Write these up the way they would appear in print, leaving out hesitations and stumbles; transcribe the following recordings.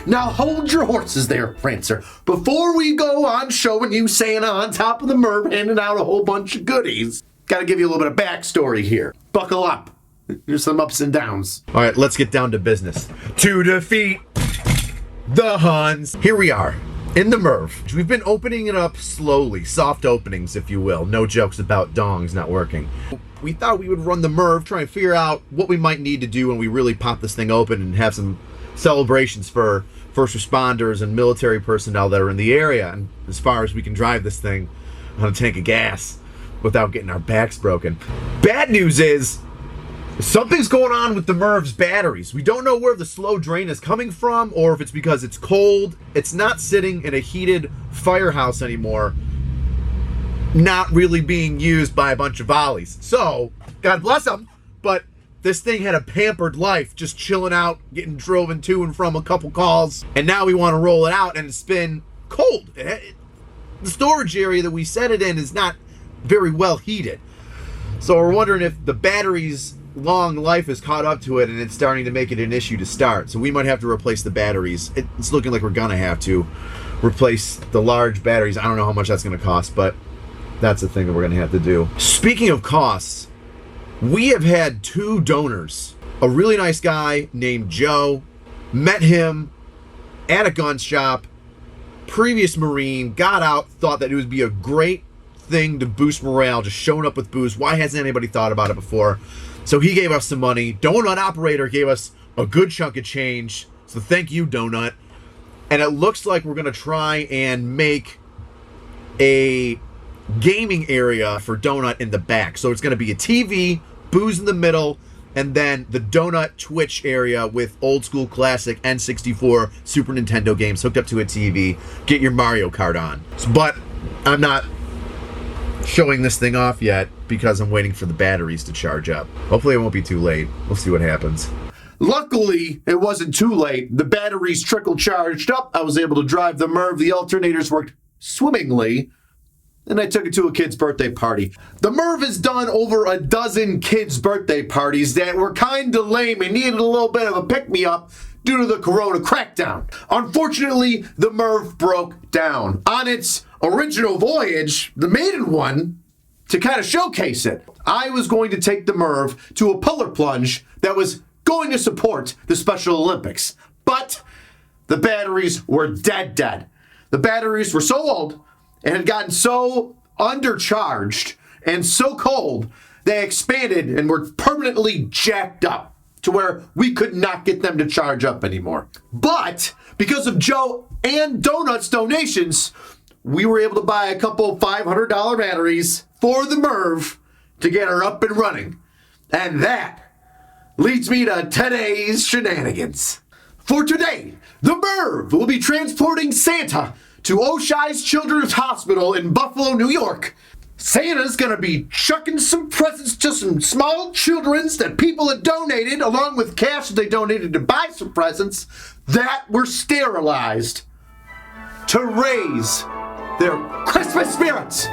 Now hold your horses there, Prancer. Before we go on showing you Santa on top of the MRV handing out a whole bunch of goodies, gotta give you a little bit of backstory here. Buckle up. There's some ups and downs. All right, let's get down to business. To defeat the Huns. Here we are in the MRV. We've been opening it up slowly, soft openings, if you will. No jokes about dongs not working. We thought we would run the MRV, try and figure out what we might need to do when we really pop this thing open and have some celebrations for first responders and military personnel that are in the area. And as far as we can drive this thing on a tank of gas without getting our backs broken. Bad news is, something's going on with the MRV's batteries. We don't know where the slow drain is coming from or if it's because it's cold. It's not sitting in a heated firehouse anymore, not really being used by a bunch of volleys. So, God bless them, but this thing had a pampered life, just chilling out, getting driven to and from a couple calls, and now we want to roll it out and it's been cold. The storage area that we set it in is not very well heated. So we're wondering if the batteries long life has caught up to it and it's starting to make it an issue to start. So we might have to replace the batteries. It's looking like we're gonna have to replace the large batteries. I don't know how much that's gonna cost, but that's the thing that we're gonna have to do. Speaking of costs, we have had 2 donors. A really nice guy named Joe, met him at a gun shop, previous Marine, got out, thought that it would be a great thing to boost morale, just showing up with booze. Why hasn't anybody thought about it before? So he gave us some money. Donut Operator gave us a good chunk of change. So thank you, Donut. And it looks like we're going to try and make a gaming area for Donut in the back. So it's going to be a TV, booze in the middle, and then the Donut Twitch area with old school classic N64 Super Nintendo games hooked up to a TV. Get your Mario Kart on. But I'm not showing this thing off yet because I'm waiting for the batteries to charge up. Hopefully it won't be too late. We'll see what happens. Luckily, it wasn't too late. The batteries trickle charged up. I was able to drive the MRV. The alternators worked swimmingly. And I took it to a kid's birthday party. The MRV has done over a dozen kids' birthday parties that were kind of lame and needed a little bit of a pick-me-up due to the corona crackdown. Unfortunately, the MRV broke down. On its original voyage, the maiden one, to kind of showcase it, I was going to take the MRV to a Polar Plunge that was going to support the Special Olympics. But the batteries were dead. The batteries were so old and had gotten so undercharged and so cold, they expanded and were permanently jacked up to where we could not get them to charge up anymore. But because of Joe and Donut's donations, we were able to buy a couple $500 batteries for the MRV to get her up and running. And that leads me to today's shenanigans. For today, the MRV will be transporting Santa to Oshei's Children's Hospital in Buffalo, New York. Santa's gonna be chucking some presents to some small childrens that people had donated, along with cash that they donated to buy some presents that were sterilized to raise their Christmas spirits.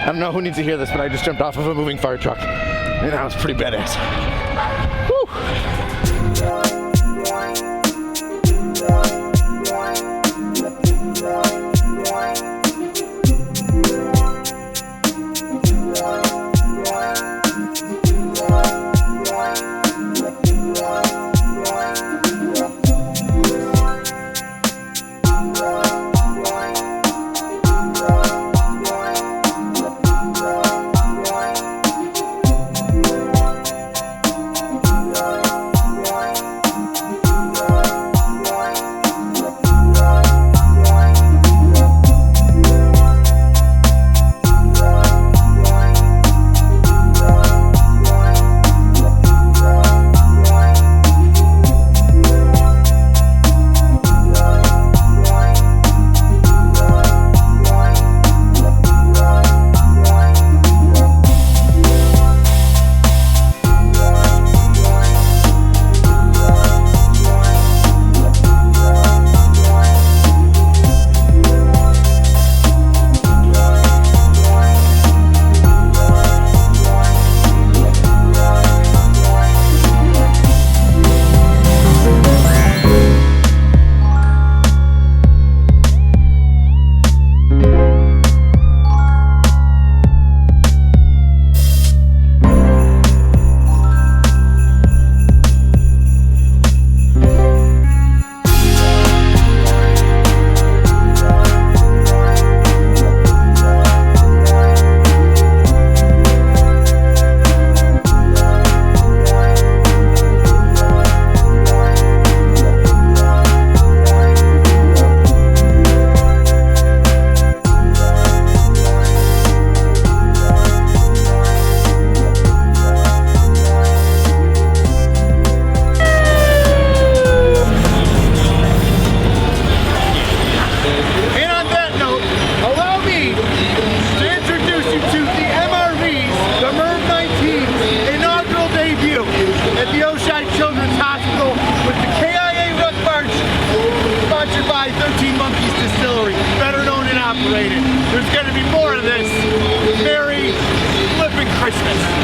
I don't know who needs to hear this, but I just jumped off of a moving fire truck, and that was pretty badass. Woo! There's going to be more of this. Merry flipping Christmas.